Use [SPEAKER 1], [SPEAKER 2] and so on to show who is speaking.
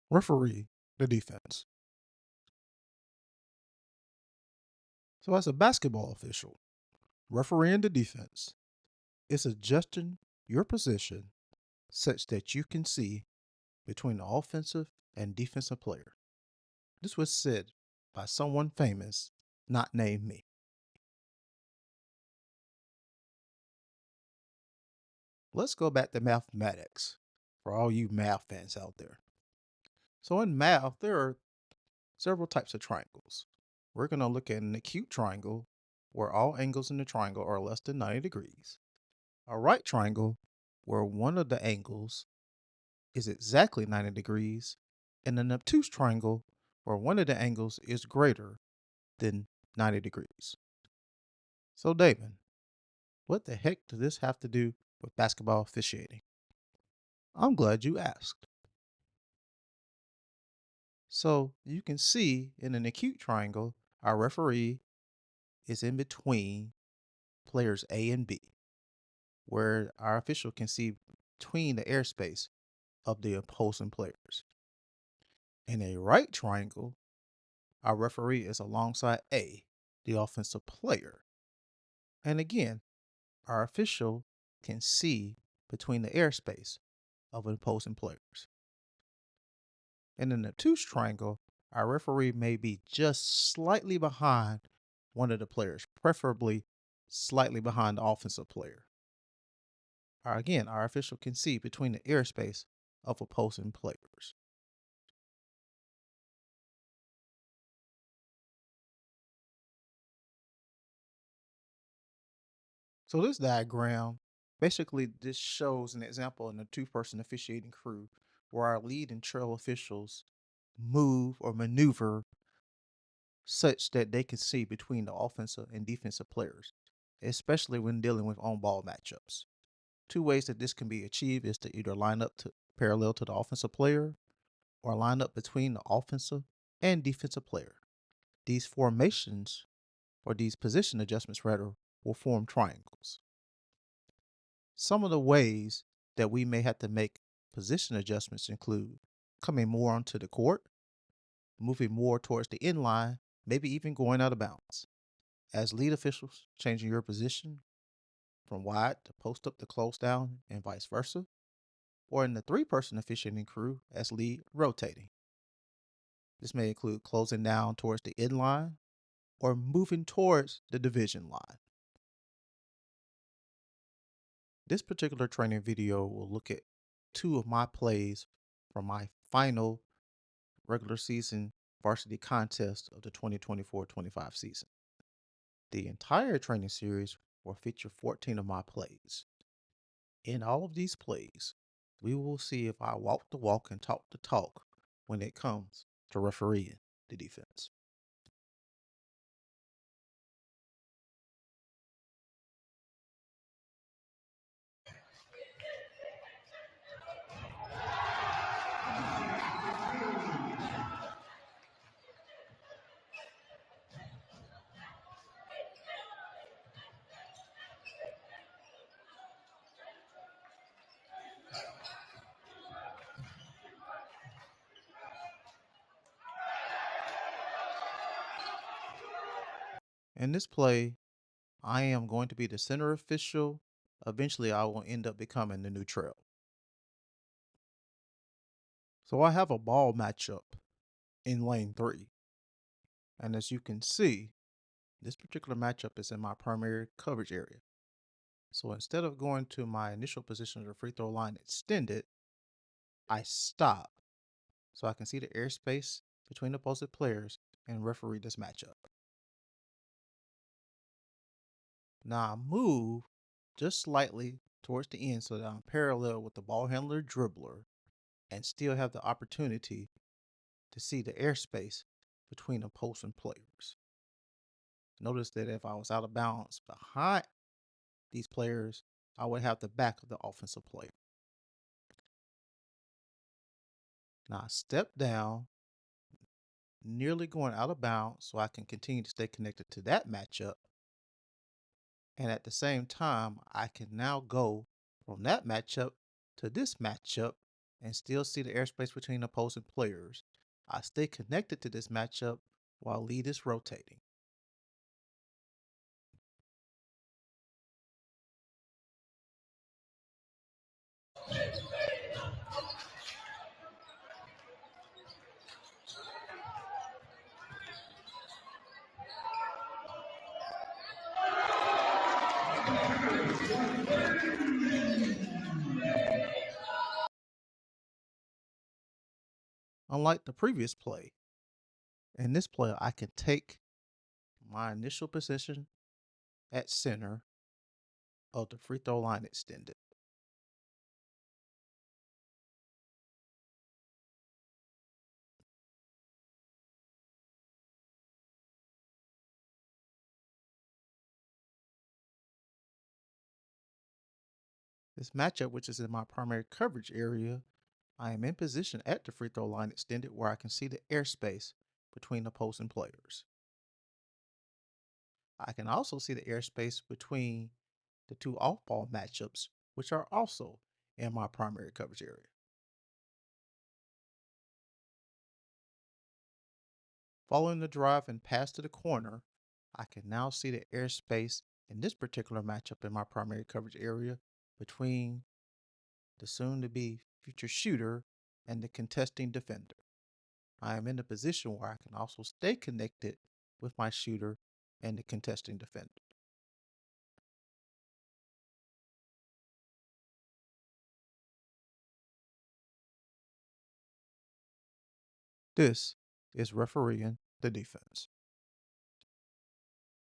[SPEAKER 1] Referee the defense. So, as a basketball official, refereeing the defense is adjusting your position such that you can see between the offensive and defensive player. This was said by someone famous, not named me. Let's go back to mathematics for all you math fans out there. So, in math, there are several types of triangles. We're going to look at an acute triangle where all angles in the triangle are less than 90 degrees, a right triangle where one of the angles is exactly 90 degrees, and an obtuse triangle where one of the angles is greater than 90 degrees. So, Damon, what the heck does this have to do with basketball officiating? I'm glad you asked. So, you can see in an acute triangle, our referee is in between players A and B, where our official can see between the airspace of the opposing players. In a right triangle, our referee is alongside A, the offensive player. And again, our official can see between the airspace of opposing players. In an obtuse triangle, our referee may be just slightly behind one of the players, preferably slightly behind the offensive player. Again, our official can see between the airspace of opposing players. So this diagram, basically this shows an example in a two-person officiating crew where our lead and trail officials move or maneuver such that they can see between the offensive and defensive players, especially when dealing with on-ball matchups. Two ways that this can be achieved is to either line up to parallel to the offensive player or line up between the offensive and defensive player. These formations, or these position adjustments rather, will form triangles. Some of the ways that we may have to make position adjustments include coming more onto the court, moving more towards the end line, maybe even going out of bounds. As lead officials, changing your position from wide to post up to close down and vice versa, or in the three-person officiating crew as lead rotating. This may include closing down towards the end line or moving towards the division line. This particular training video will look at two of my plays from my final regular season varsity contest of the 2024-25 season. The entire training series will feature 14 of my plays. In all of these plays, we will see if I walk the walk and talk the talk when it comes to refereeing the defense. In this play, I am going to be the center official. Eventually, I will end up becoming the new trail. So I have a ball matchup in lane 3. And as you can see, this particular matchup is in my primary coverage area. So instead of going to my initial position of the free throw line extended, I stop so I can see the airspace between the opposite players and referee this matchup. Now I move just slightly towards the end so that I'm parallel with the ball handler dribbler and still have the opportunity to see the airspace between opposing players. Notice that if I was out of bounds behind these players, I would have the back of the offensive player. Now I step down, nearly going out of bounds so I can continue to stay connected to that matchup. And at the same time, I can now go from that matchup to this matchup and still see the airspace between opposing players. I stay connected to this matchup while lead is rotating. Unlike the previous play, in this play, I can take my initial position at center of the free throw line extended. This matchup, which is in my primary coverage area, I am in position at the free throw line extended where I can see the airspace between opposing players. I can also see the airspace between the two off ball matchups, which are also in my primary coverage area. Following the drive and pass to the corner, I can now see the airspace in this particular matchup in my primary coverage area between the soon to be future shooter and the contesting defender. I am in a position where I can also stay connected with my shooter and the contesting defender. This is refereeing the defense.